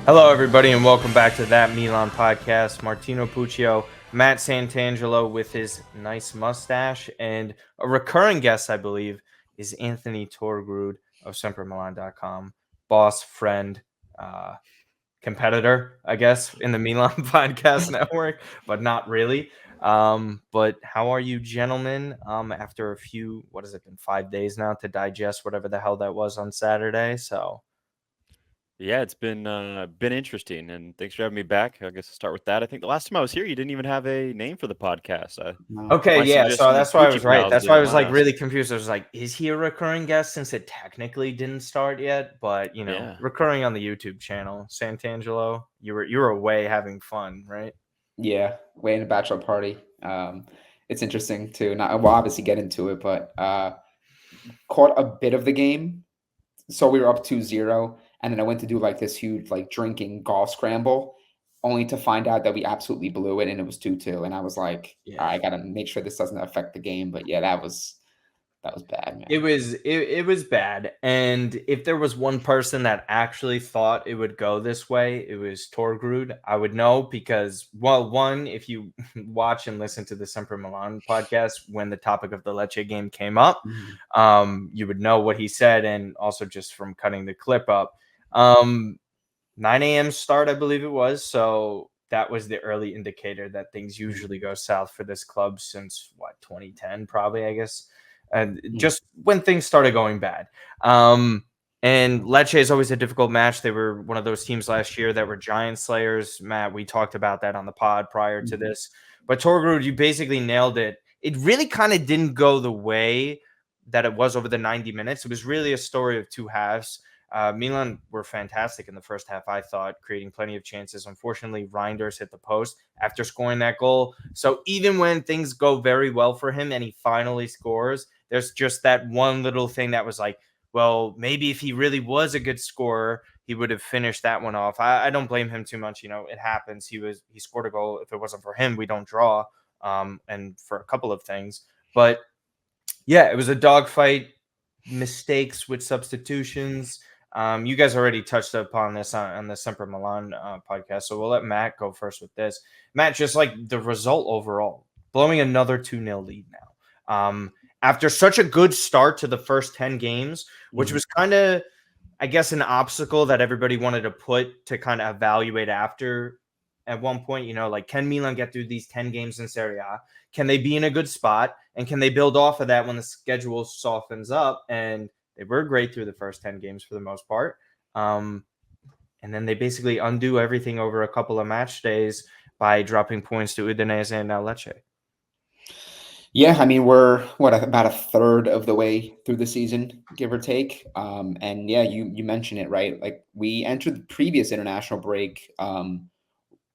Hello, everybody, and welcome back to That Milan podcast. Martino Puccio, Matt Santangelo with his nice mustache, and a recurring guest, I believe, is Anthony Torgrud of SemperMilan.com, boss, friend, uh, competitor, I guess, in the Milan podcast network, but not really. But how are you, gentlemen? After a few, what has it been, 5 days now to digest whatever the hell that was on Saturday? So. Yeah, it's been interesting, and thanks for having me back. I guess I'll start with that. I think the last time I was here, you didn't even have a name for the podcast. No. Okay, My yeah, so suggestion to that's why I Poochie was right. Pals That's why I didn't was like last. really confused. I was like, is he a recurring guest since it technically didn't start yet? But Yeah, recurring on the YouTube channel. Santangelo, you were away having fun, right? Yeah, way in a bachelor party. It's interesting to not well, obviously get into it, but caught a bit of the game. So we were up 2-0, and then I went to do like this huge like drinking golf scramble, only to find out that we absolutely blew it and it was 2-2. And I was like, Yeah. I gotta make sure this doesn't affect the game. But yeah, that was bad, It man. was it was bad. And if there was one person that actually thought it would go this way, it was Torgrud. I would know because, well, one, if you watch and listen to the Semper Milan podcast when the topic of the Lecce game came up, Mhm. you would know what he said, and also just from cutting the clip up. Um, 9 a.m. start, I believe it was. So that was the early indicator that things usually go south for this club since what, 2010, probably, I guess. And Mhm. just when things started going bad. And Lecce is always a difficult match. They were one of those teams last year that were giant slayers. Matt, we talked about that on the pod prior to Mhm. this. But Torgrud, you basically nailed it. It really kind of didn't go the way that it was over the 90 minutes. It was really a story of two halves. Milan were fantastic in the first half, I thought, creating plenty of chances. Unfortunately, Reinders hit the post after scoring that goal. So even when things go very well for him and he finally scores, there's just that one little thing that was like, well, maybe if he really was a good scorer, he would have finished that one off. I don't blame him too much. It happens. He scored a goal. If it wasn't for him, we don't draw. And for a couple of things. But yeah, it was a dogfight, mistakes with substitutions. You guys already touched upon this on the Semper Milan podcast, so we'll let Matt go first with this. Matt, just like the result overall, blowing another 2-0 lead now. After such a good start to the first 10 games, which Mhm. was kind of, I guess, an obstacle that everybody wanted to put to kind of evaluate after at one point, like, can Milan get through these 10 games in Serie A? Can they be in a good spot? And can they build off of that when the schedule softens up? And they were great through the first 10 games for the most part. Um, and then they basically undo everything over a couple of match days by dropping points to Udinese and now Lecce. Yeah, I mean, we're about a third of the way through the season, give or take. And yeah, you mentioned it, right? Like we entered the previous international break,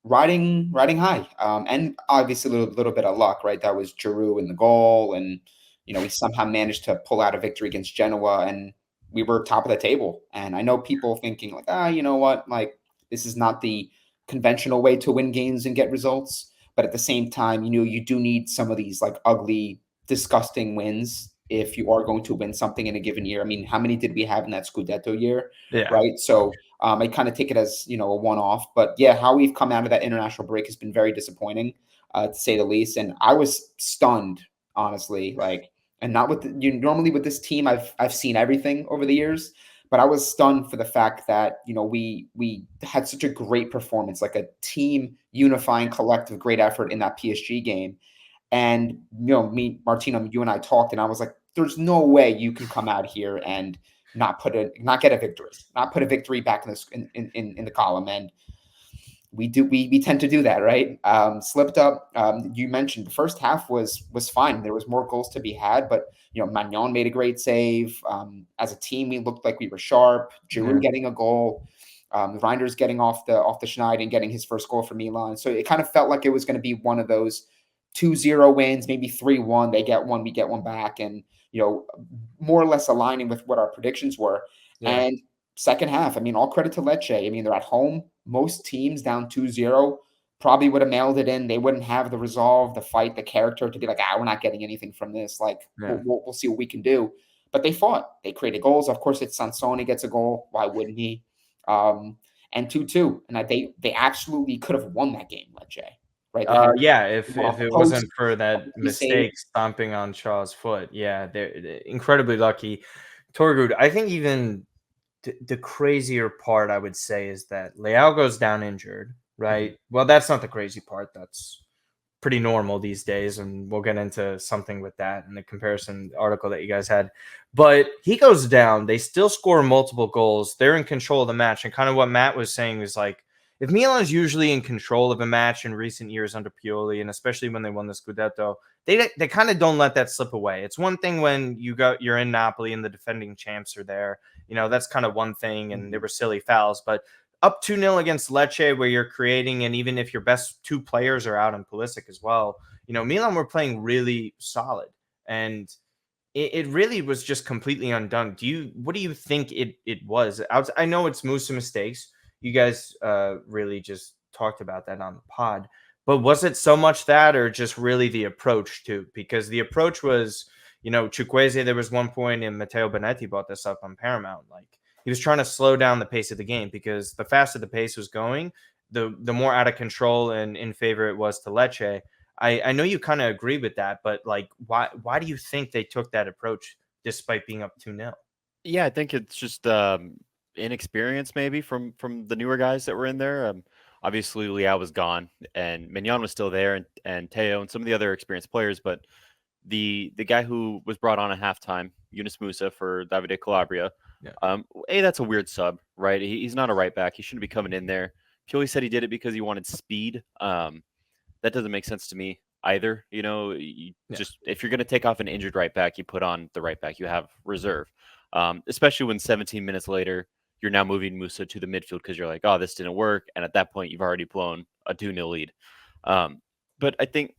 riding high, and obviously a little bit of luck, right? That was Giroud in the goal, and we somehow managed to pull out a victory against Genoa, and we were top of the table. And I know people thinking like, you know what, like this is not the conventional way to win games and get results, but at the same time, you do need some of these like ugly, disgusting wins if you are going to win something in a given year. I mean, how many did we have in that Scudetto year, Yeah. right? So I kind of take it as a one-off, but yeah, how we've come out of that international break has been very disappointing, to say the least. And I was stunned, honestly. Like, and not with normally with this team, I've seen everything over the years, but I was stunned for the fact that we had such a great performance, like a team unifying collective great effort in that PSG game. And me, Martino, you and I talked, and I was like, "There's no way you can come out here and not get a victory, not put a victory back in the column." And we tend to do that, right? Slipped up. You mentioned the first half was fine. There was more goals to be had, but Magnon made a great save. As a team, we looked like we were sharp. Yeah. Giroud getting a goal. Reinders getting off the schneid and getting his first goal for Milan. So it kind of felt like it was going to be one of those 2-0 wins, maybe 3-1. They get one, we get one back, and more or less aligning with what our predictions were. Yeah. And second half, I mean, all credit to Lecce. I mean, they're at home. Most teams down 2-0 probably would have mailed it in. They wouldn't have the resolve, the fight, the character to be like, we're not getting anything from this. Like, Yeah. we'll see what we can do. But they fought. They created goals. Of course, it's Sansone gets a goal. Why wouldn't he? Um, and 2-2. And they absolutely could have won that game, Lecce. Right? They had Yeah, if one off the it post, wasn't for that he saved. mistake stomping on Shaw's foot, yeah, they're incredibly lucky. Torgud, I think even the crazier part I would say is that Leao goes down injured, right? Well, that's not the crazy part. That's pretty normal these days, and we'll get into something with that in the comparison article that you guys had. But he goes down, they still score multiple goals, they're in control of the match, and kind of what Matt was saying was like, if Milan's usually in control of a match in recent years under Pioli, and especially when they won the Scudetto, they kind of don't let that slip away. It's one thing when you're in Napoli and the defending champs are there, that's kind of one thing, and there were silly fouls, but up 2-0 against Lecce, where you're creating, and even if your best two players are out, and Pulisic as well, Milan were playing really solid, and it really was just completely undone. What do you think it was? I know it's Musa mistakes. You guys really just talked about that on the pod, but was it so much that, or just really the approach too? Because the approach was, Chukwueze, there was one point, and Matteo Benetti brought this up on Paramount, like he was trying to slow down the pace of the game, because the faster the pace was going, the more out of control and in favor it was to Lecce. I know you kind of agree with that, but like, why do you think they took that approach despite being up 2-0? Yeah, I think it's just inexperience maybe from the newer guys that were in there. Obviously, Leao was gone, and Mignon was still there, and Teo and some of the other experienced players. But the guy who was brought on at halftime, Yunus Musa for Davide Calabria, that's a weird sub, right? He's not a right back. He shouldn't be coming in there. Pioli said he did it because he wanted speed. That doesn't make sense to me either. Just if you're going to take off an injured right back, you put on the right back. You have reserve, especially when 17 minutes later you're now moving Musa to the midfield because you're like, oh, this didn't work, and at that point you've already blown a 2-0 lead. But I think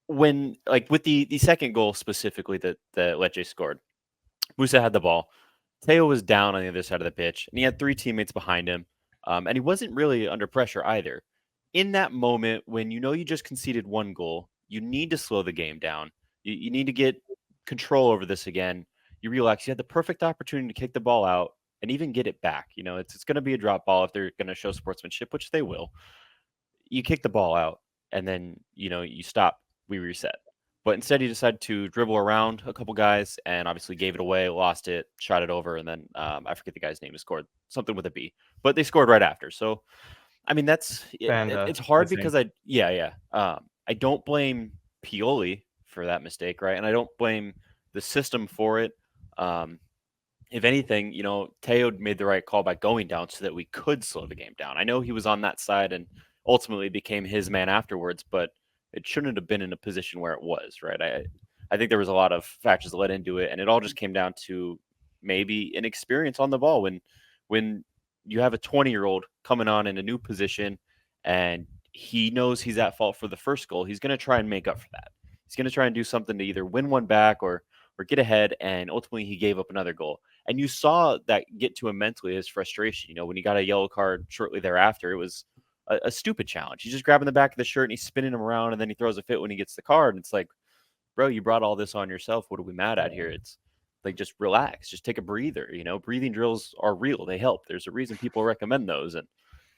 when with the second goal specifically that Lecce scored, Musa had the ball. Teo was down on the other side of the pitch, and he had three teammates behind him, and he wasn't really under pressure either. In that moment, when you just conceded one goal, you need to slow the game down. You need to get control over this again. You relax. You had the perfect opportunity to kick the ball out and even get it back. It's going to be a drop ball if they're going to show sportsmanship, which they will. You kick the ball out, and then you stop. We reset. But instead, he decided to dribble around a couple guys and obviously gave it away, lost it, shot it over, and then I forget the guy's name. He scored something with a B, but they scored right after. So, I mean, it's hard because I don't blame Pioli for that mistake, right? And I don't blame the system for it. If anything, Teo made the right call by going down so that we could slow the game down. I know he was on that side and ultimately became his man afterwards, but it shouldn't have been in a position where it was, right? I think there was a lot of factors that led into it, and it all just came down to maybe inexperience on the ball. When you have a 20-year-old coming on in a new position and he knows he's at fault for the first goal, he's going to try and make up for that. He's going to try and do something to either win one back or get ahead, and ultimately he gave up another goal. And you saw that get to him mentally, his frustration. When he got a yellow card shortly thereafter, it was a stupid challenge. He's just grabbing the back of the shirt and he's spinning him around, and then he throws a fit when he gets the card. And it's like, bro, you brought all this on yourself. What are we mad at here? It's like, just relax, just take a breather. Breathing drills are real. They help. There's a reason people recommend those. And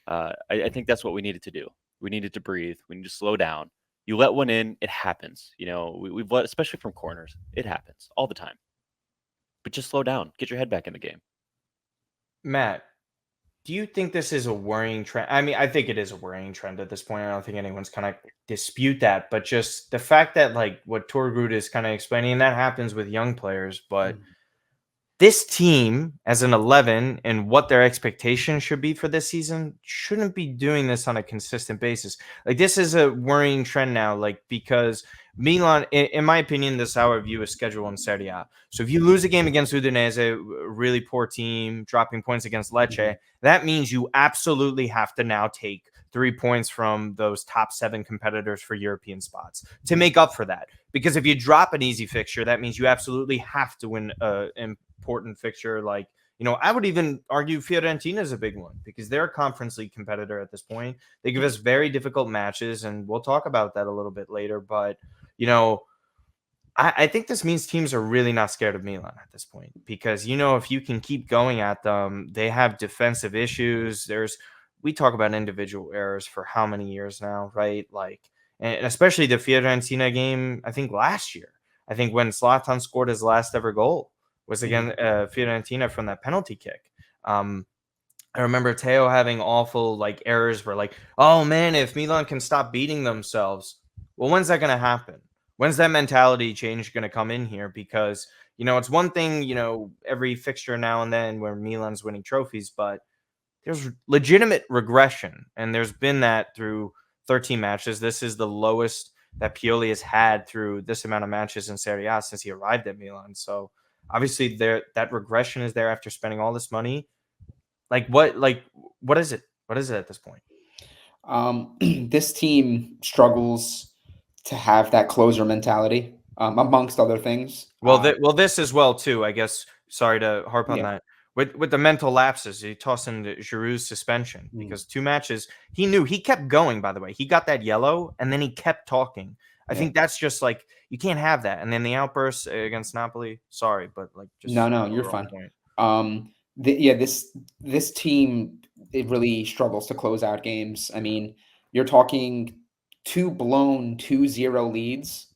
I think that's what we needed to do. We needed to breathe. We need to slow down. You let one in, it happens. We've let, especially from corners, it happens all the time. But just slow down. Get your head back in the game. Matt, do you think this is a worrying trend? I mean, I think it is a worrying trend at this point. I don't think anyone's kind of dispute that. But just the fact that, like, what Torgud is kind of explaining, and that happens with young players, but this team as an 11 and what their expectations should be for this season shouldn't be doing this on a consistent basis. Like, this is a worrying trend now, like, because Milan, in my opinion, this is how I view a schedule in Serie A. So if you lose a game against Udinese, a really poor team, dropping points against Lecce, that means you absolutely have to now take 3 points from those top 7 competitors for European spots to make up for that. Because if you drop an easy fixture, that means you absolutely have to win an important fixture. Like, I would even argue Fiorentina is a big one because they're a Conference League competitor at this point. They give us very difficult matches, and we'll talk about that a little bit later. But, I think this means teams are really not scared of Milan at this point because if you can keep going at them, they have defensive issues. We talk about individual errors for how many years now, right? Like, and especially the Fiorentina game. I think last year, I think when Zlatan scored his last ever goal was against Fiorentina from that penalty kick. I remember Teo having awful like errors where like, oh man, if Milan can stop beating themselves, well, when's that gonna happen? When's that mentality change gonna come in here? Because it's one thing, every fixture now and then where Milan's winning trophies, but there's legitimate regression, and there's been that through 13 matches. This is the lowest that Pioli has had through this amount of matches in Serie A since he arrived at Milan. So obviously that regression is there after spending all this money. What is it? What is it at this point? This team struggles to have that closer mentality, amongst other things. This as well too. I guess. Sorry to harp on Yeah. that. With the mental lapses, you toss in Giroud's suspension because 2 matches he kept going. By the way, he got that yellow and then he kept talking. I think that's just like you can't have that. And then the outbursts against Napoli. Sorry, but like just No, you're fine. This team, it really struggles to close out games. I mean, you're talking 2 blown 2-0 leads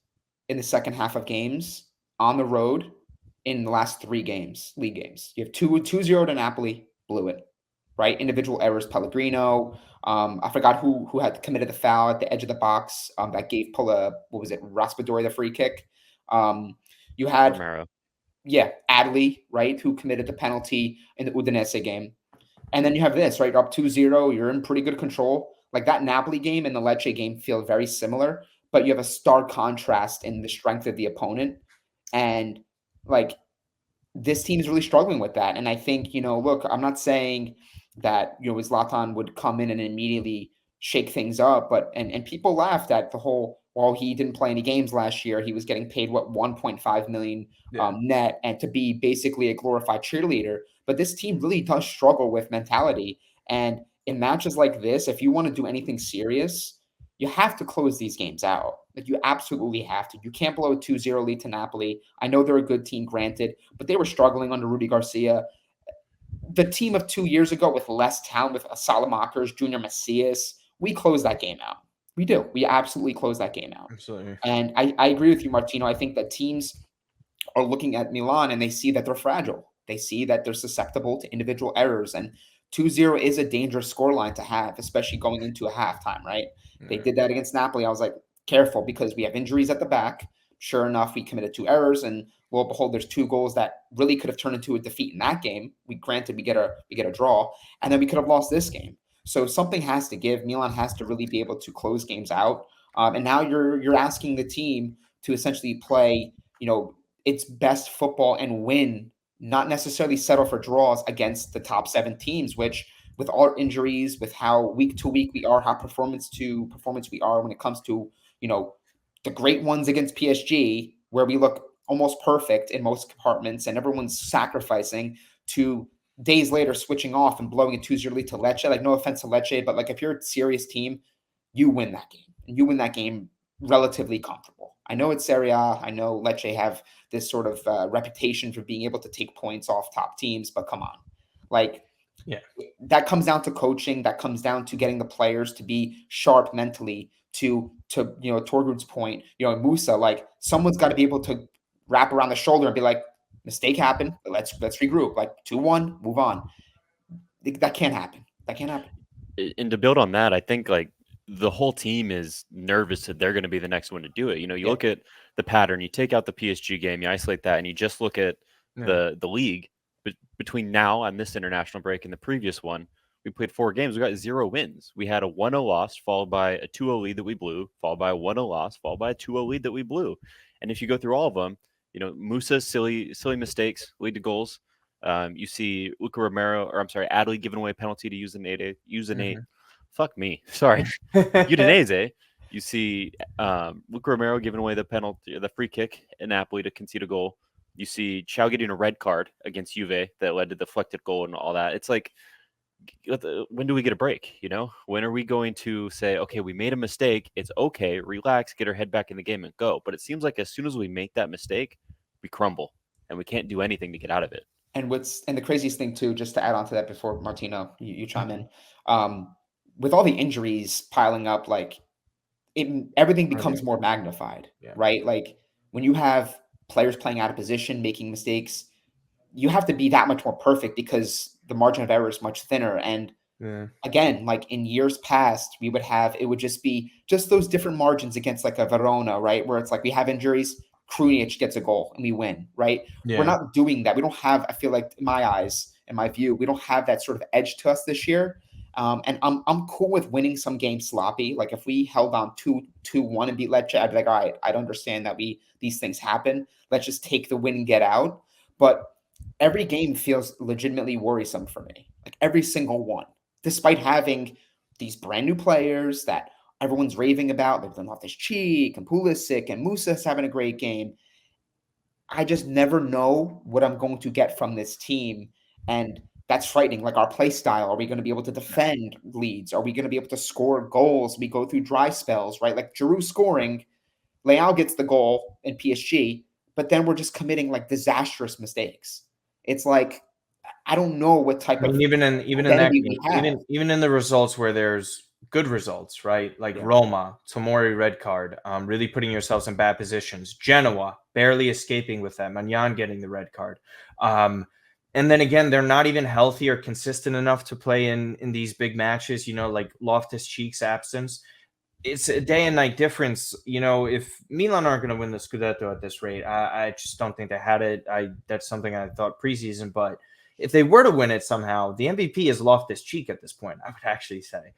in the second half of games on the road in the last 3 games, league games. You have 2-0 to Napoli, blew it, right? Individual errors, Pellegrino. I forgot who had committed the foul at the edge of the box that gave Raspadori the free kick. You had Romero. Adley, right, who committed the penalty in the Udinese game. And then you have this, right? You're up 2-0. You're in pretty good control. Like that Napoli game and the Lecce game feel very similar, but you have a stark contrast in the strength of the opponent. And like this team's really struggling with that. And I think, look, I'm not saying that, Zlatan would come in and immediately shake things up, but and people laughed at the whole, well, he didn't play any games last year. He was getting paid 1.5 million net, and to be basically a glorified cheerleader. But this team really does struggle with mentality. And in matches like this, if you want to do anything serious, you have to close these games out. Like you absolutely have to. You can't blow a 2-0 lead to Napoli. I know they're a good team, granted, but they were struggling under Rudy Garcia. The team of 2 years ago with less talent, with Salamakers, Junior Macias, we closed that game out. We do. We absolutely close that game out. Absolutely. And I agree with you, Martino. I think that teams are looking at Milan and they see that they're fragile. They see that they're susceptible to individual errors. And 2-0 is a dangerous scoreline to have, especially going into a halftime, right? They did that against Napoli. I was like, careful, because we have injuries at the back. Sure enough, we committed 2 errors, and lo and behold, there's 2 goals that really could have turned into a defeat in that game. We get a draw, and then we could have lost this game. So something has to give. Milan has to really be able to close games out. And now you're asking the team to essentially play, its best football and win, not necessarily settle for draws against the top 7 teams, which with all our injuries, with how week to week we are, how performance to performance we are when it comes to, the great ones against PSG, where we look almost perfect in most compartments and everyone's sacrificing, to days later switching off and blowing a 2-0 lead to Lecce. Like, no offense to Lecce, but like if you're a serious team, you win that game. And you win that game relatively comfortable. I know it's Serie A. I know Lecce have this sort of reputation for being able to take points off top teams, but come on. Like, that comes down to coaching. That comes down to getting the players to be sharp mentally. To Torgut's point, Musa, like someone's got to be able to wrap around the shoulder and be like, mistake happened, but let's regroup. Like 2-1, move on. That can't happen. And to build on that, I think like the whole team is nervous that they're going to be the next one to do it. You look at the pattern, you take out the PSG game, you isolate that, and you just look at the league. But between now and this international break and the previous one, we played 4 games. We got 0 wins. We had a 1-0 loss, followed by a 2-0 lead that we blew, followed by a 1-0 loss, followed by a 2-0 lead that we blew. And if you go through all of them, Musa's silly mistakes lead to goals. You see Adley giving away a penalty to Udinese. Fuck me. Sorry. Udinese. You see Luca Romero giving away the penalty, the free kick in Napoli to concede a goal. You see Chao getting a red card against Juve that led to the deflected goal and all that. It's like when do we get a break? When are we going to say, okay, we made a mistake. It's okay. Relax, get our head back in the game and go. But it seems like as soon as we make that mistake, we crumble and we can't do anything to get out of it. And the craziest thing too, just to add on to that before Martino, you chime Mhm. in, with all the injuries piling up, like everything becomes more magnified, Yeah. right? Like when you have players playing out of position, making mistakes, you have to be that much more perfect because the margin of error is much thinner. And Yeah. again, like in years past, it would just be just those different margins against like a Verona, right? Where it's like we have injuries, Krunic gets a goal and we win, right? We're Yeah. not doing that. We don't have, I feel like in my eyes, in my view, we don't have that sort of edge to us this year. And I'm cool with winning some games sloppy. Like if we held on 2-1 and beat Lecce, I'd be like, all right, I'd understand that these things happen. Let's just take the win and get out. But every game feels legitimately worrisome for me. Like every single one, despite having these brand new players that everyone's raving about, like Loftus-Cheek and Pulisic and Musa's having a great game. I just never know what I'm going to get from this team. And that's frightening. Like our play style, are we going to be able to defend leads? Are we going to be able to score goals? We go through dry spells, right? Like Giroud scoring, Leao gets the goal in PSG, but then we're just committing like disastrous mistakes. It's like I don't know what type I mean, of even in that identity game, we have. even in the results where there's good results, right? Like Yeah. Roma, Tomori red card, really putting yourselves in bad positions. Genoa barely escaping with that. Magnan getting the red card. And then again, they're not even healthy or consistent enough to play in these big matches. Like Loftus Cheek's absence. It's a day and night difference. If Milan aren't going to win the Scudetto at this rate, I just don't think they had it. That's something I thought preseason, but if they were to win it somehow, the MVP is Loftus Cheek at this point, I would actually say.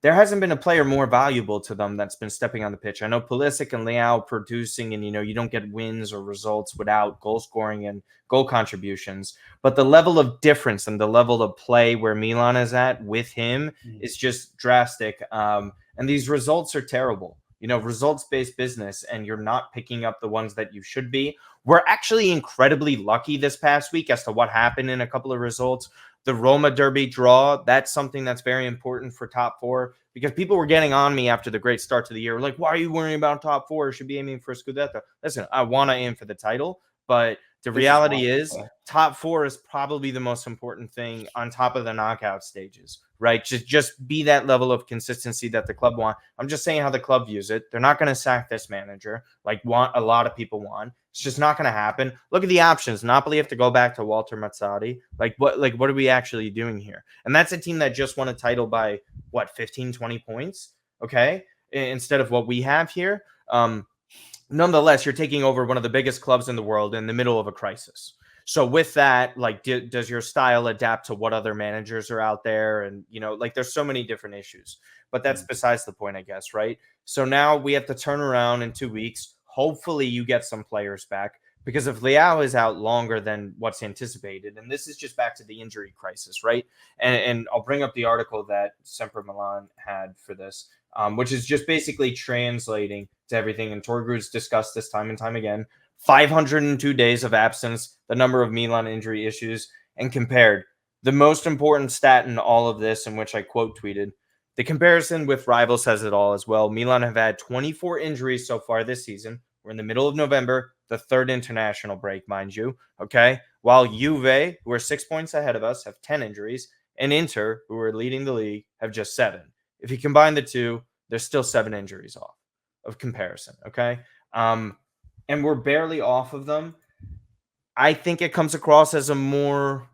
There hasn't been a player more valuable to them that's been stepping on the pitch. I know Pulisic and Leao producing, and you don't get wins or results without goal scoring and goal contributions. But the level of difference and the level of play where Milan is at with him is just drastic. And these results are terrible. Results-based business, and you're not picking up the ones that you should be. We're actually incredibly lucky this past week as to what happened in a couple of results. The Roma Derby draw, that's something that's very important for top four because people were getting on me after the great start to the year. Like, why are you worrying about top four? You should be aiming for Scudetto. Listen, I want to aim for the title, but the reality is top four is probably the most important thing on top of the knockout stages, right? Just be that level of consistency that the club want. I'm just saying how the club views it. They're not going to sack this manager like a lot of people want. It's just not going to happen. Look at the options. Napoli have to go back to Walter Mazzarri. What are we actually doing here? And that's a team that just won a title by 15, 20 points. Okay. Instead of what we have here. Nonetheless, you're taking over one of the biggest clubs in the world in the middle of a crisis. So with that, does your style adapt to what other managers are out there? And, there's so many different issues, but that's besides the point, I guess, right? So now we have to turn around in 2 weeks. Hopefully you get some players back because if Leao is out longer than what's anticipated, and this is just back to the injury crisis, right? And I'll bring up the article that Sempre Milan had for this, which is just basically translating to everything. And Torgrud's discussed this time and time again. 502 days of absence, the number of Milan injury issues, and compared. The most important stat in all of this, in which I quote tweeted, the comparison with rivals says it all as well. Milan have had 24 injuries so far this season. We're in the middle of November, the third international break, mind you. Okay. While Juve, who are 6 points ahead of us, have 10 injuries, and Inter, who are leading the league, have just 7. If you combine the two, there's still 7 injuries off of comparison. Okay. And we're barely off of them. I think it comes across as a more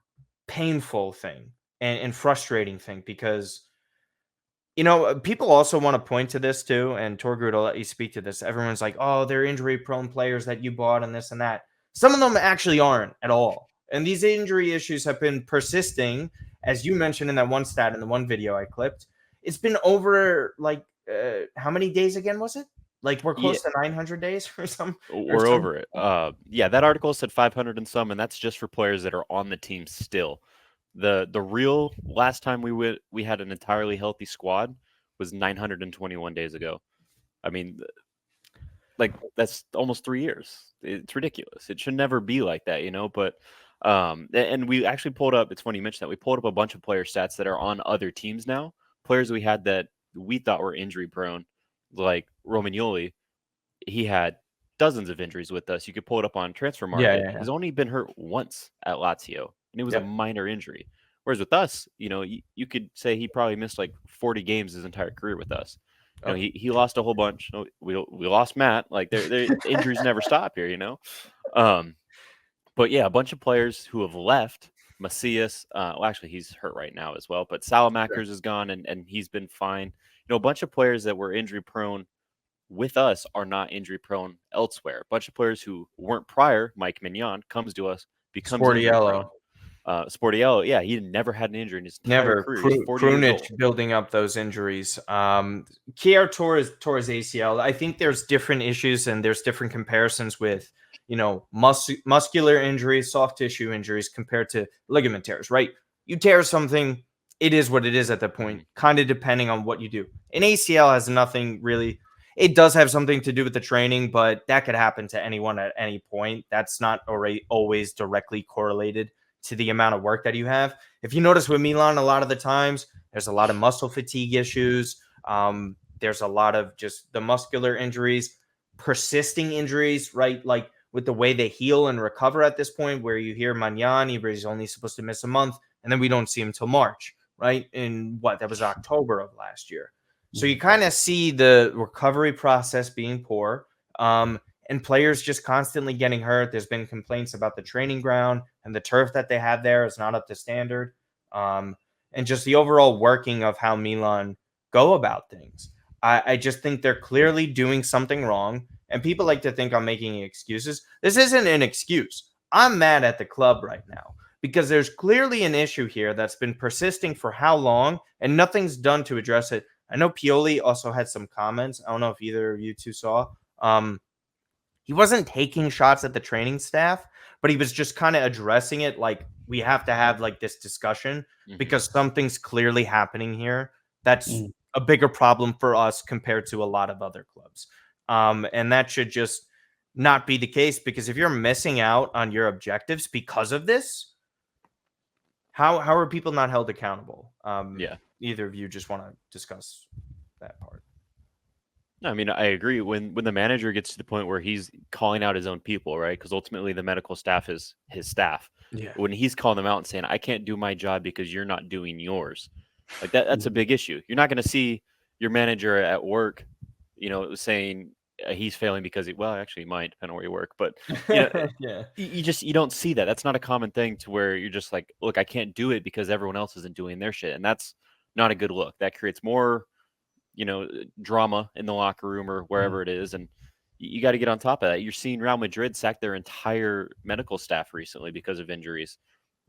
painful thing and frustrating thing because, people also want to point to this too. And Torgrud will let you speak to this. Everyone's like, oh, they're injury prone players that you bought and this and that. Some of them actually aren't at all. And these injury issues have been persisting, as you mentioned in that one stat in the one video I clipped. It's been over how many days again was it? Like we're close to 900 days or something. We're over it. Yeah, that article said 500 and some, and that's just for players that are on the team still. The real last time we had an entirely healthy squad was 921 days ago. I mean, that's almost 3 years. It's ridiculous. It should never be like that, But And we actually pulled up. It's funny you mentioned that. We pulled up a bunch of player stats that are on other teams now. Players we had that we thought were injury prone, like Romagnoli. He had dozens of injuries with us. You could pull it up on Transfer Yeah, Market. yeah, yeah. He's only been hurt once at Lazio, and it was a Yep. minor injury. Whereas with us, you could say he probably missed like 40 games his entire career with us. Oh. He lost a whole bunch. We lost Matt. Like their injuries never stop here. But yeah, a bunch of players who have left. Macias, well, actually, he's hurt right now as well. But Salamakers is gone, and he's been fine. A bunch of players that were injury prone with us are not injury prone elsewhere. A bunch of players who weren't prior, Mike Mignon, comes to us, becomes injury prone. Sportiello, yeah, he never had an injury in his entire Never. career. He's 40 years old. Building up those injuries. Kier tore his ACL. I think there's different issues and there's different comparisons with, muscular injuries, soft tissue injuries compared to ligament tears, right? You tear something, it is what it is at that point, kind of depending on what you do. An ACL has nothing really. It does have something to do with the training, but that could happen to anyone at any point. That's not always directly correlated to the amount of work that you have. If you notice with Milan, a lot of the times there's a lot of muscle fatigue issues. There's a lot of just the muscular injuries, persisting injuries, right? Like with the way they heal and recover at this point, where you hear Magnani, where he's only supposed to miss a month, and then we don't see him till March, right? In that was October of last year. So you kind of see the recovery process being poor. And players just constantly getting hurt. There's been complaints about the training ground and the turf that they have there is not up to standard. And just the overall working of how Milan go about things. I just think they're clearly doing something wrong. And people like to think I'm making excuses. This isn't an excuse. I'm mad at the club right now because there's clearly an issue here that's been persisting for how long and nothing's done to address it. I know Pioli also had some comments. I don't know if either of you two saw. He wasn't taking shots at the training staff, but he was just kind of addressing it like we have to have like this discussion because something's clearly happening here that's a bigger problem for us compared to a lot of other clubs. And that should just not be the case because if you're missing out on your objectives because of this, how are people not held accountable? Yeah. Either of you just want to discuss that part? No, I mean, I agree. When the manager gets to the point where he's calling out his own people, right? Because ultimately the medical staff is his staff. Yeah. When he's calling them out and saying, I can't do my job because you're not doing yours. Like that's a big issue. You're not going to see your manager at work, saying he's failing because he might depend on where you work, but Yeah. you don't see that. That's not a common thing to where you're just like, look, I can't do it because everyone else isn't doing their shit. And that's not a good look. That creates more drama in the locker room or wherever it is. And you got to get on top of that. You're seeing Real Madrid sack their entire medical staff recently because of injuries.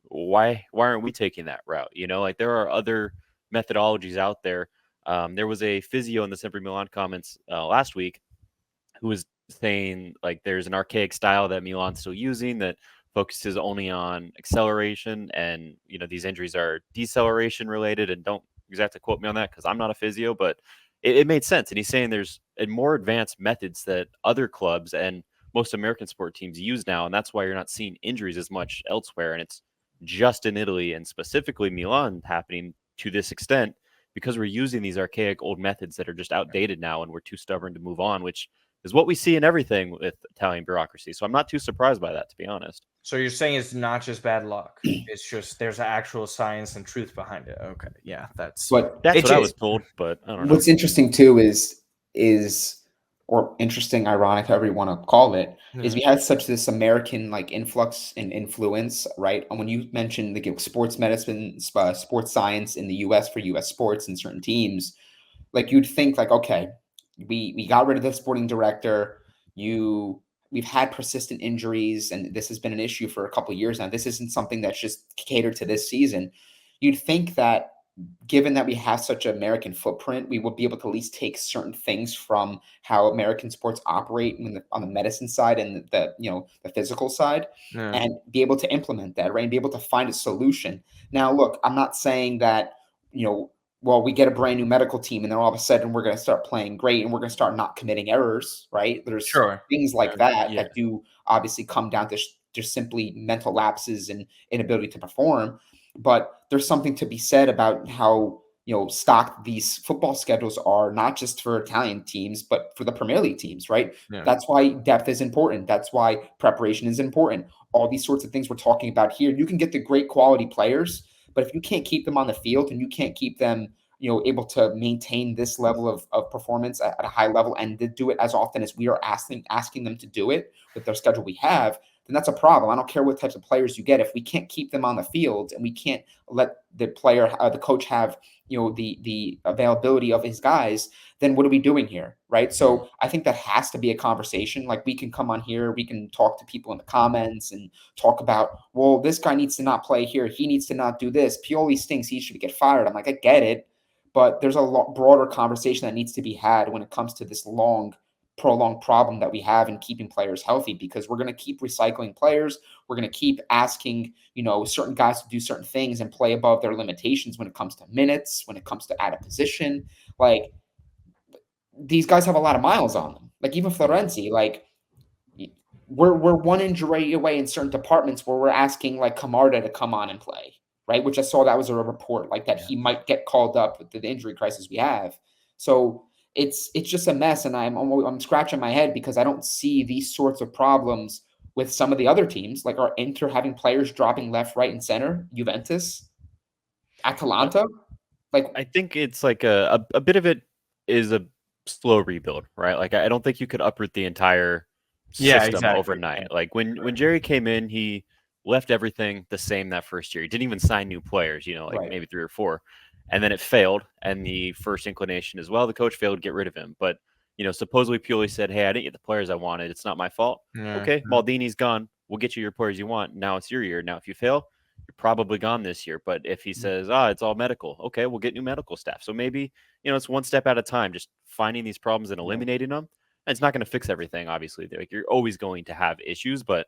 Why aren't we taking that route? Like there are other methodologies out there. There was a physio in the Sempre Milan comments last week who was saying like there's an archaic style that Milan's still using that focuses only on acceleration, and these injuries are deceleration related. And don't exactly quote me on that because I'm not a physio, but it made sense. And he's saying there's more advanced methods that other clubs and most American sport teams use now, and that's why you're not seeing injuries as much elsewhere. And it's just in Italy and specifically Milan happening to this extent because we're using these archaic old methods that are just outdated now, and we're too stubborn to move on, which is what we see in everything with Italian bureaucracy. So I'm not too surprised by that, to be honest. So you're saying it's not just bad luck. It's just there's actual science and truth behind it. Okay. Yeah, that's what I was told, but I don't know. What's interesting too is or interesting, ironic, however you want to call it, is we had such this American like influx and influence, right? And when you mentioned the sports medicine, sports science in the US for US sports and certain teams, like you'd think like, okay, we got rid of the sporting director. We've had persistent injuries, and this has been an issue for a couple of years now. This isn't something that's just catered to this season. You'd think that given that we have such an American footprint, we would be able to at least take certain things from how American sports operate on the medicine side and the physical side, and be able to implement that, right? And be able to find a solution. Now, look, I'm not saying that, we get a brand new medical team and then all of a sudden we're going to start playing great and we're going to start not committing errors, right? There's things like that do obviously come down to just simply mental lapses and inability to perform. But there's something to be said about how stocked these football schedules are, not just for Italian teams, but for the Premier League teams, right? Yeah. That's why depth is important. That's why preparation is important. All these sorts of things we're talking about here. You can get the great quality players, but if you can't keep them on the field and you can't keep them, able to maintain this level of performance at a high level and to do it as often as we are asking them to do it with their schedule we have, then that's a problem. I don't care what types of players you get. If we can't keep them on the field and we can't let the coach have, the availability of his guys, then what are we doing here, right? So I think that has to be a conversation. Like, we can come on here, we can talk to people in the comments and talk about, well, this guy needs to not play here, he needs to not do this, Pioli stinks, he should get fired. I'm like, I get it, but there's a lot broader conversation that needs to be had when it comes to this prolonged problem that we have in keeping players healthy, because we're going to keep recycling players. We're going to keep asking, certain guys to do certain things and play above their limitations when it comes to minutes, when it comes to out of position. Like, these guys have a lot of miles on them. Like, even Florenzi, like, we're one injury away in certain departments where we're asking like Camarda to come on and play, right? Which I saw that was a report like that he might get called up with the injury crisis we have. So it's just a mess, and I'm scratching my head because I don't see these sorts of problems with some of the other teams, like our Inter having players dropping left, right, and center, Juventus, Atalanta. Like, I think it's like a bit of it is a slow rebuild, right? Like, I don't think you could uproot the entire system overnight. Yeah. Like when Jerry came in, he left everything the same that first year. He didn't even sign new players, like maybe 3 or 4. And then it failed. And the first inclination as well, the coach failed to get rid of him. But, supposedly Pioli said, hey, I didn't get the players I wanted. It's not my fault. Yeah. Okay, Maldini's gone. We'll get you your players you want. Now it's your year. Now, if you fail, you're probably gone this year. But if he says, it's all medical, okay, we'll get new medical staff. So maybe, it's one step at a time, just finding these problems and eliminating them. And it's not going to fix everything, obviously. Like, you're always going to have issues, but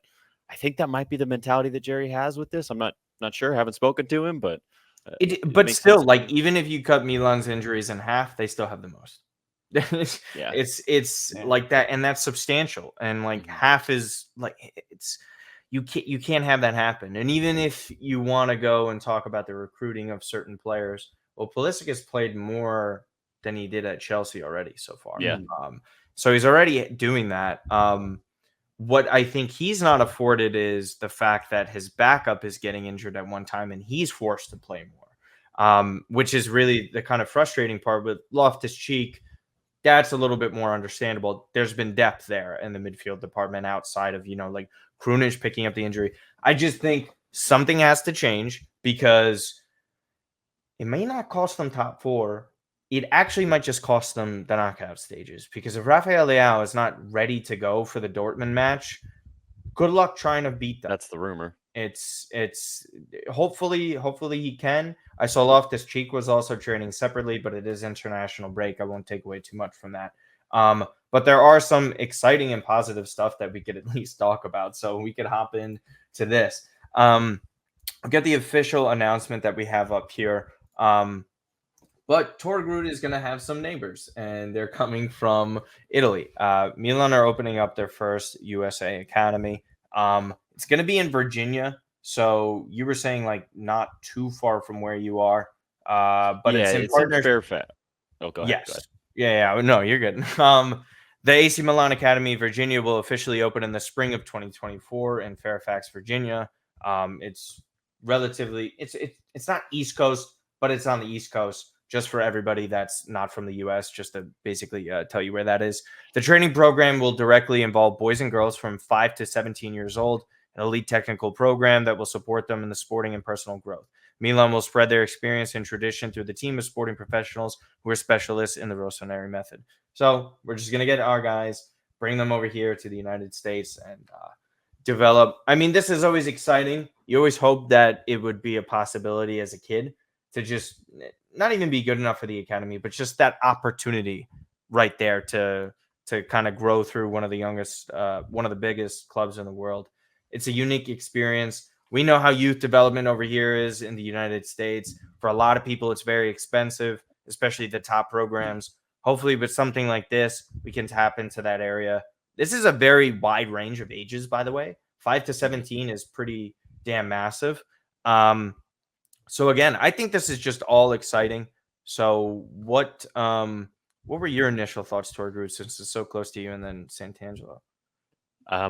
I think that might be the mentality that Jerry has with this. I'm not sure. I haven't spoken to him, but but still, like, even if you cut Milan's injuries in half, they still have the most. It's like that, and that's substantial. And like half is like, you can't have that happen. And even if you want to go and talk about the recruiting of certain players, well, Pulisic has played more than he did at Chelsea already so far. Yeah. So he's already doing that. What I think he's not afforded is the fact that his backup is getting injured at one time and he's forced to play more, which is really the kind of frustrating part. With Loftus-Cheek, that's a little bit more understandable. There's been depth there in the midfield department outside of, like Krunic picking up the injury. I just think something has to change, because it may not cost them top 4. It actually might just cost them the knockout stages, because if Rafael Leao is not ready to go for the Dortmund match, good luck trying to beat them. That's the rumor. It's hopefully he can. I saw Loftus-Cheek was also training separately, but it is international break. I won't take away too much from that. But there are some exciting and positive stuff that we could at least talk about. So we could hop into this. I'll get the official announcement that we have up here. But Torgrud is going to have some neighbors, and they're coming from Italy. Milan are opening up their first USA academy. It's going to be in Virginia. So you were saying like not too far from where you are. But it's in Fairfax. Oh, go ahead. Yes. Go ahead. Yeah. No, you're good. The AC Milan Academy Virginia will officially open in the spring of 2024 in Fairfax, Virginia. It's relatively, it's not East Coast, but it's on the East Coast. Just for everybody that's not from the U.S., just to basically tell you where that is. The training program will directly involve boys and girls from 5 to 17 years old, an elite technical program that will support them in the sporting and personal growth. Milan will spread their experience and tradition through the team of sporting professionals who are specialists in the Rossoneri method. So we're just going to get our guys, bring them over here to the United States, and develop. I mean, this is always exciting. You always hope that it would be a possibility as a kid to just not even be good enough for the academy, but just that opportunity right there to kind of grow through one of the biggest clubs in the world. It's a unique experience. We know how youth development over here is in the United States. For a lot of people, it's very expensive, especially the top programs. Hopefully with something like this, we can tap into that area. This is a very wide range of ages, by the way. 5 to 17 is pretty damn massive. So again, I think this is just all exciting. So what were your initial thoughts toward Giroud, since it's so close to you, and then Sant'Angelo?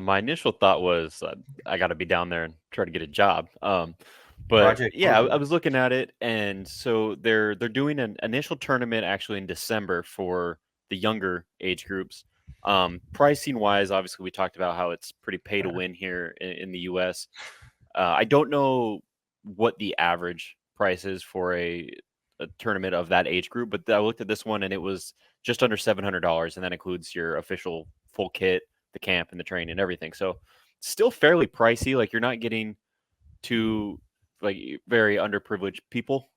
My initial thought was I got to be down there and try to get a job. But Project yeah, I Giroud. was looking at it, and so they're doing an initial tournament actually in December for the younger age groups. Pricing wise, obviously we talked about how it's pretty pay to win here in the U.S. I don't know what the average price is for a tournament of that age group, but I looked at this one and it was just under $700, and that includes your official full kit, the camp, and the training and everything. So still fairly pricey. Like, you're not getting to like very underprivileged people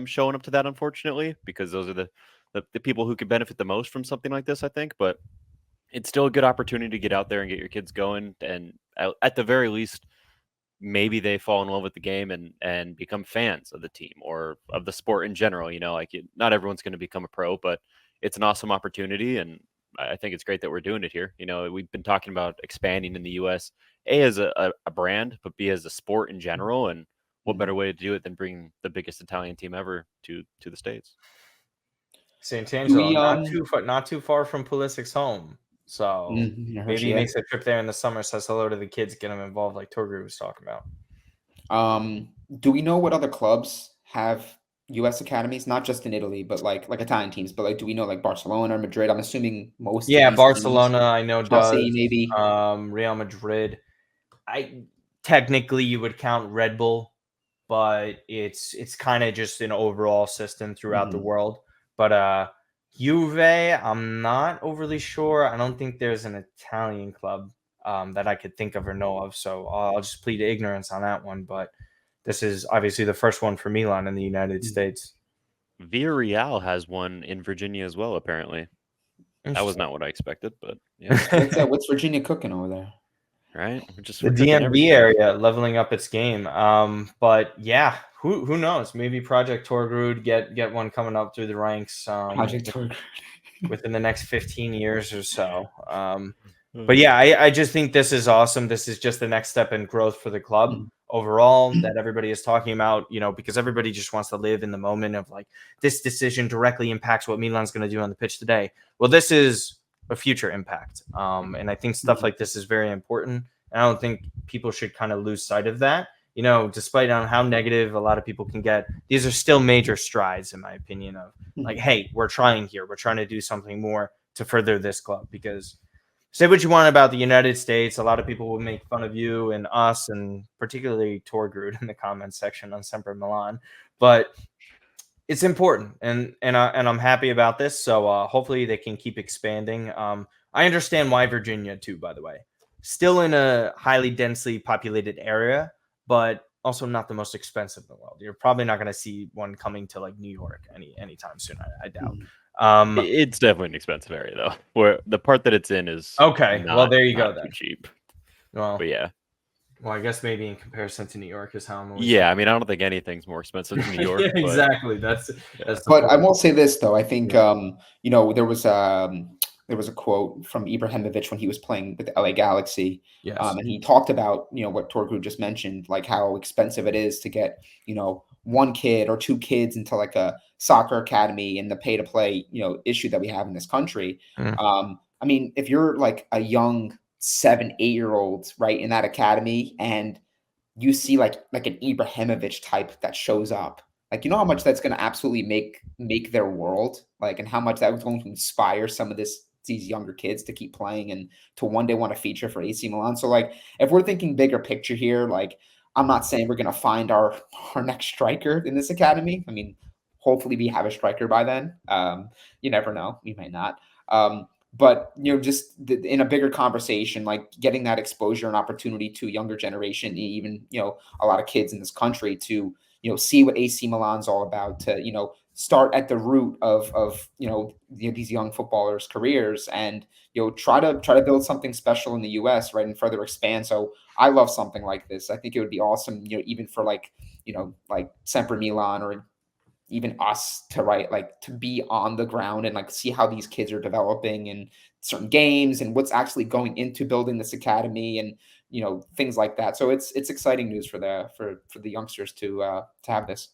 showing up to that, unfortunately, because those are the people who could benefit the most from something like this, I think. But it's still a good opportunity to get out there and get your kids going, and at the very least, maybe they fall in love with the game and become fans of the team or of the sport in general. Like, not everyone's going to become a pro, but it's an awesome opportunity, and I think it's great that we're doing it here. We've been talking about expanding in the U.S. As a brand, but B, as a sport in general. And what better way to do it than bring the biggest Italian team ever to the States? Sant'Angelo, not too far from Pulisic's home. So maybe he makes a trip there in the summer, says hello to the kids, get them involved, like Torgru was talking about. Do we know what other clubs have U.S. academies? Not just in Italy, but like Italian teams. But do we know like Barcelona or Madrid? I'm assuming most. Yeah, Barcelona, I know, Chelsea, does. maybe. Real Madrid. Technically you would count Red Bull, but it's kind of just an overall system throughout the world. But Juve, I'm not overly sure. I don't think there's an Italian club that I could think of or know of. So I'll just plead ignorance on that one. But this is obviously the first one for Milan in the United States. Villarreal has one in Virginia as well, apparently. That was not what I expected, but yeah. What's Virginia cooking over there? Right? The DMV area leveling up its game. But yeah, who knows? Maybe Project Torgrud get one coming up through the ranks Project Torgrud within the next 15 years or so. But yeah, I just think this is awesome. This is just the next step in growth for the club overall that everybody is talking about, because everybody just wants to live in the moment of like, this decision directly impacts what Milan's going to do on the pitch today. Well, this is a future impact. And I think stuff like this is very important. And I don't think people should kind of lose sight of that. Despite on how negative a lot of people can get, these are still major strides, in my opinion, of like, hey, we're trying here. We're trying to do something more to further this club, because say what you want about the United States, a lot of people will make fun of you and us, and particularly Torgrud in the comments section on Sempre Milan. But it's important, and I'm happy about this. So hopefully they can keep expanding. I understand why Virginia too, by the way. Still in a highly densely populated area, but also not the most expensive in the world. You're probably not going to see one coming to like New York anytime soon. I doubt. It's definitely an expensive area, though. Where the part that it's in is okay. Well, there you go. Too cheap. Well, but yeah. Well, I guess maybe in comparison to New York is how I'm always. Yeah, I mean, I don't think anything's more expensive than New York. Yeah, exactly. That's. But I will say this though. I think there was a quote from Ibrahimovic when he was playing with the LA Galaxy. Yes. And he talked about what Torgru just mentioned, like how expensive it is to get one kid or two kids into like a soccer academy, and the pay to play issue that we have in this country. I mean, if you're like a young 7-8 year old right in that academy, and you see like an Ibrahimovic type that shows up, like, how much that's going to absolutely make their world, like, and how much that was going to inspire some of these younger kids to keep playing and to one day want to feature for AC Milan. So like, if we're thinking bigger picture here, like, I'm not saying we're going to find our next striker in this academy. I mean, hopefully we have a striker by then. You never know, we may not. But just in a bigger conversation, like getting that exposure and opportunity to a younger generation, even a lot of kids in this country to see what AC Milan's all about, to start at the root of these young footballers' careers, and try to build something special in the U.S. right, and further expand. So I love something like this. I think it would be awesome, even for like Sempre Milan or even us to be on the ground and like see how these kids are developing in certain games and what's actually going into building this academy, and things like that. So it's exciting news for the youngsters to have this.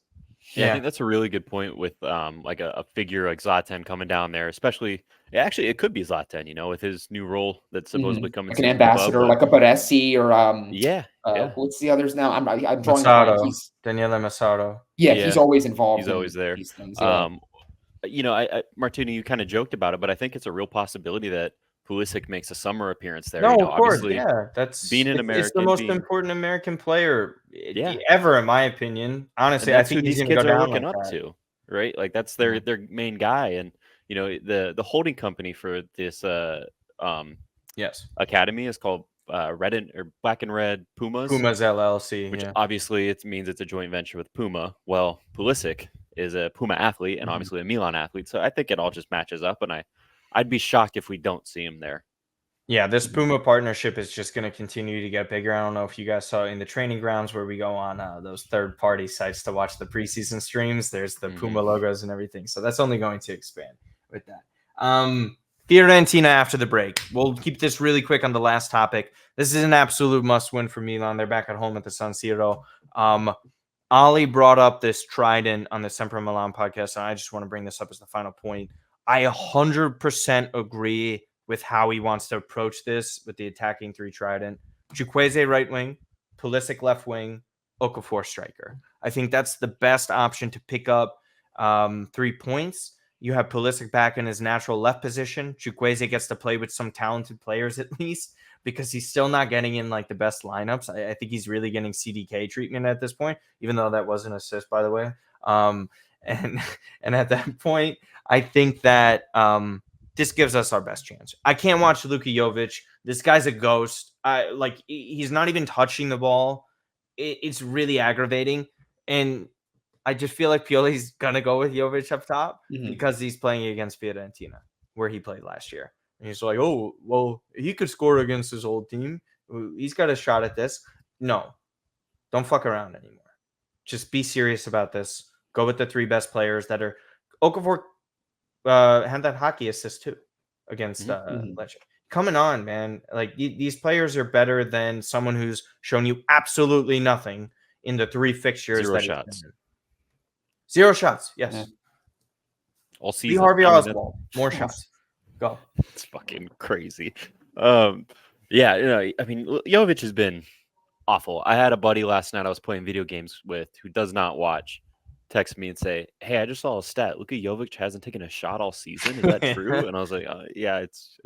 Yeah, I think that's a really good point with like a figure like Zlatan coming down there, especially actually it could be Zlatan, with his new role that's supposedly coming like an soon to the club. ambassador, But like a Baresi or yeah. what's the others now? I'm drawing a blank. Masato, Daniele Masato. He's always involved. He's always there. These things. Yeah. Martina, you kind of joked about it, but I think it's a real possibility that Pulisic makes a summer appearance there. No, of course, obviously, that's being an American, it's the most important American player Yeah. ever, in my opinion. Honestly, and I that's think who he's these gonna kids go are down looking like up that. to, right? Like that's their main guy, and the holding company for this Yes, academy is called Black and Red Pumas. Pumas LLC, which obviously it means it's a joint venture with Puma. Well, Pulisic is a Puma athlete and obviously a Milan athlete, so I think it all just matches up, and I'd be shocked if we don't see him there. Yeah, this Puma partnership is just going to continue to get bigger. I don't know if you guys saw in the training grounds where we go on those third-party sites to watch the preseason streams. There's the Puma logos and everything, so that's only going to expand with that. Fiorentina after the break. We'll keep this really quick on the last topic. This is an absolute must-win for Milan. They're back at home at the San Siro. Ali brought up this trident on the Sempre Milan podcast, and I just want to bring this up as the final point. I 100% agree with how he wants to approach this with the attacking three trident. Chukwueze right wing, Pulisic left wing, Okafor striker. I think that's the best option to pick up 3 points. You have Pulisic back in his natural left position. Chukwueze gets to play with some talented players at least, because he's still not getting in like the best lineups. I think he's really getting CDK treatment at this point, even though that was an assist, by the way. And at that point, I think that this gives us our best chance. I can't watch Luka Jovic. This guy's a ghost. He's not even touching the ball. It's really aggravating. And I just feel like Pioli's going to go with Jovic up top because he's playing against Fiorentina, where he played last year. And he's like, oh, well, he could score against his old team. He's got a shot at this. No, don't fuck around anymore. Just be serious about this. Go with the 3 best players that are Okafor. Had that hockey assist too against Lecce. Coming on, man. Like these players are better than someone who's shown you absolutely nothing in the 3 fixtures. 0 shots. 0 shots. Yes. Yeah. All season. Be Harvey Oswald. More shots. Go. It's fucking crazy. Jovic has been awful. I had a buddy last night I was playing video games with who does not watch text me and say, hey, I just saw a stat. Luka Jovic hasn't taken a shot all season. Is that true? And I was like, yeah, it's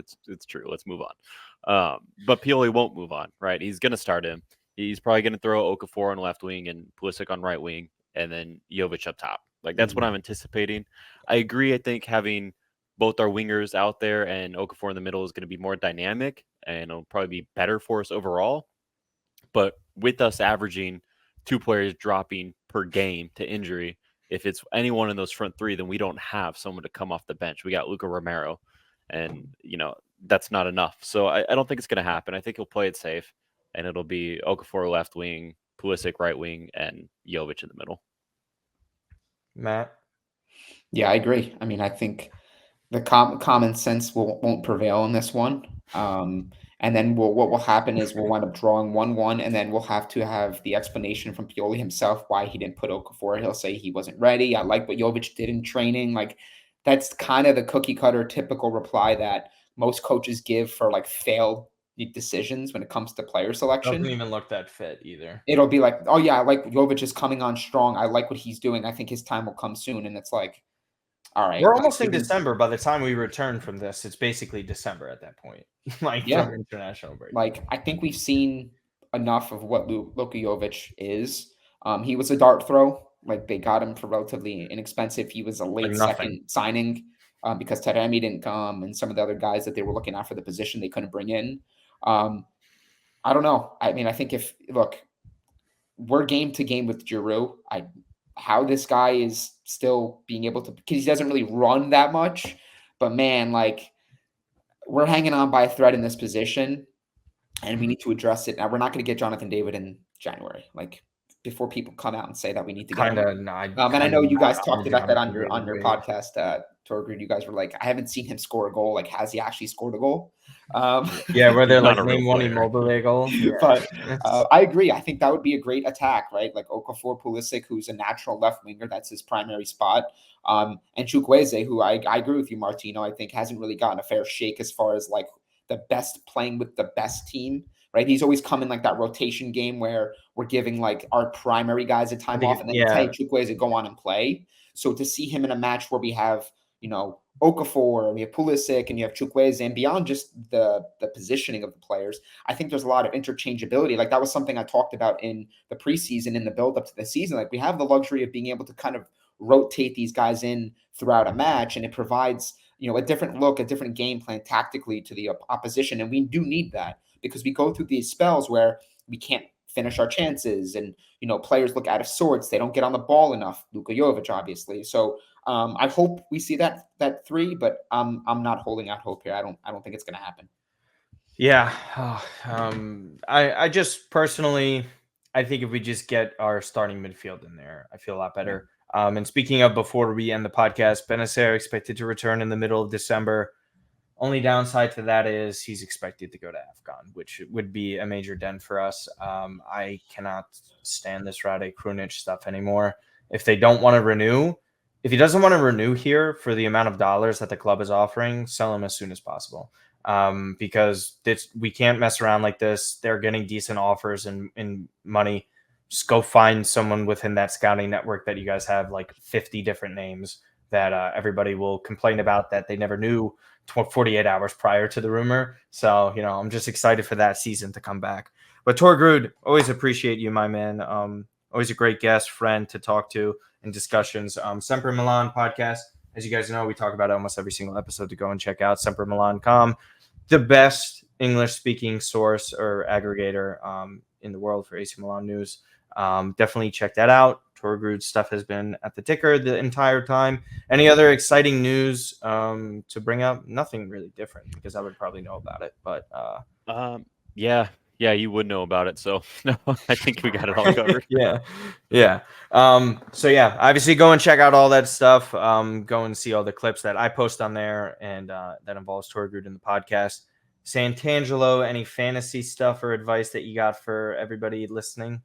true. Let's move on. But Pioli won't move on, right? He's going to start him. He's probably going to throw Okafor on left wing and Pulisic on right wing, and then Jovic up top. Like, that's what I'm anticipating. I agree. I think having both our wingers out there and Okafor in the middle is going to be more dynamic, and it'll probably be better for us overall. But with us averaging 2 players dropping per game to injury, if it's anyone in those front 3, then we don't have someone to come off the bench. We got Luca Romero, and that's not enough. So I don't think it's going to happen. I think he'll play it safe, and it'll be Okafor left wing, Pulisic right wing, and Jovic in the middle. Matt? Yeah, I agree. I mean, I think the common sense won't prevail in this one. And then what will happen is we'll wind up drawing 1-1, and then we'll have to have the explanation from Pioli himself why he didn't put Okafor. He'll say he wasn't ready. I like what Jovic did in training. Like, that's kind of the cookie cutter typical reply that most coaches give for like failed decisions when it comes to player selection. Doesn't even look that fit either. It'll be like, oh yeah, I like Jovic is coming on strong. I like what he's doing. I think his time will come soon. And it's like, all right. We're almost in December. By the time we return from this, it's basically December at that point. From international break. Like, I think we've seen enough of what Luka Jovic is. He was a dart throw. Like, they got him for relatively inexpensive. He was a late second signing because Taremi didn't come, and some of the other guys that they were looking at for the position they couldn't bring in. I don't know. I mean, I think we're game to game with Giroud. How this guy is still being able to, because he doesn't really run that much, but man, like, we're hanging on by a thread in this position, and we need to address it. Now, we're not going to get Jonathan David in January, like, before people come out and say that we need to get him. And I know you guys talked about that on your podcast Torgrid, you guys were like, I haven't seen him score a goal. Like, has he actually scored a goal? Yeah, where they're Not like, a real name one player. Immobile goal. Yeah. But I agree. I think that would be a great attack, right? Like Okafor Pulisic, who's a natural left winger. That's his primary spot. And Chukwueze, who I agree with you, Martino, I think hasn't really gotten a fair shake as far as like the best playing with the best team, right? He's always come in like that rotation game where we're giving like our primary guys a time off, and then yeah. hey, Chukwueze go on and play. So to see him in a match where we have, Okafor, we have Pulisic, and you have Chukwueze, and beyond just the positioning of the players, I think there's a lot of interchangeability. Like that was something I talked about in the preseason, in the build up to the season. Like we have the luxury of being able to kind of rotate these guys in throughout a match, and it provides a different look, a different game plan tactically to the opposition, and we do need that because we go through these spells where we can't finish our chances, and players look out of sorts. They don't get on the ball enough. Luka Jovic, obviously. So I hope we see that 3, but I'm not holding out hope here. I don't think it's going to happen. Yeah. I just personally, I think if we just get our starting midfield in there, I feel a lot better. And speaking of, before we end the podcast, Benacer expected to return in the middle of December. Only downside to that is he's expected to go to AFCON, which would be a major dent for us. I cannot stand this Rade Krunic stuff anymore. If they don't want to renew, if he doesn't want to renew here for the amount of dollars that the club is offering, sell him as soon as possible. Because we can't mess around like this. They're getting decent offers and money. Just go find someone within that scouting network that you guys have, like 50 different names that everybody will complain about that they never knew 48 hours prior to the rumor. So, I'm just excited for that season to come back. But Torgrud, always appreciate you, my man. Always a great guest, friend to talk to in discussions. Sempre Milan podcast. As you guys know, we talk about it almost every single episode. To go and check out sempermilan.com, the best English-speaking source or aggregator in the world for AC Milan news. Definitely check that out. Torgrud's stuff has been at the ticker the entire time. Any other exciting news to bring up? Nothing really different because I would probably know about it. But yeah, you would know about it. So no, I think we got it all covered. yeah. So yeah, obviously go and check out all that stuff. Go and see all the clips that I post on there, and that involves Torgrud in the podcast. Santangelo, any fantasy stuff or advice that you got for everybody listening?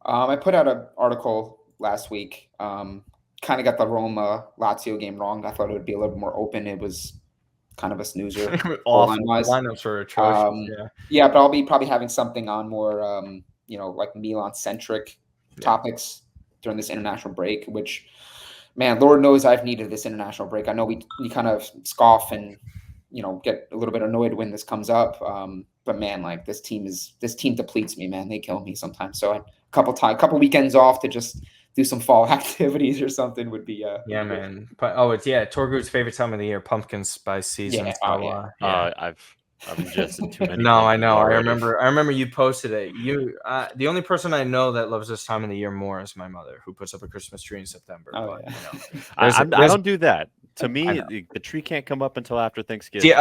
I put out an article last week. Kind of got the Roma Lazio game wrong. I thought it would be a little more open. It was kind of a snoozer. Awful. Lineups were atrocious. Yeah, but I'll be probably having something on more, like Milan-centric topics during this international break, which, man, Lord knows I've needed this international break. I know we kind of scoff and, get a little bit annoyed when this comes up. But man, like this team depletes me, man. They kill me sometimes. So a couple weekends off to just do some fall activities or something would be man. Torgrud's favorite time of the year, pumpkin spice season. I've ingested too many. No, I know. Already. I remember you posted it. The only person I know that loves this time of the year more is my mother, who puts up a Christmas tree in September. I don't do that. To me, the tree can't come up until after Thanksgiving.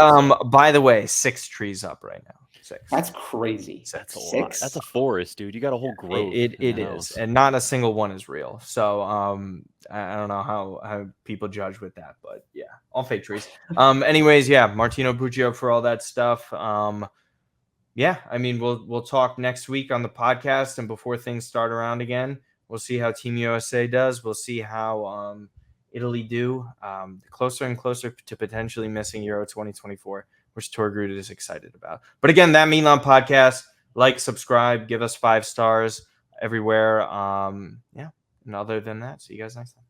By the way, 6 trees up right now. 6. That's crazy. That's a lot. That's a forest, dude. You got a whole grove. It is, and not a single one is real. So I don't know how people judge with that, but yeah, all fake trees. Anyways, yeah, Martino Buccio for all that stuff. Yeah, I mean, we'll talk next week on the podcast, and before things start around again, we'll see how Team USA does. We'll see how Italy do. Closer and closer to potentially missing Euro 2024. Which Torgrud is excited about. But again, that Milan podcast, like, subscribe, give us 5 stars everywhere. And other than that, see you guys next time.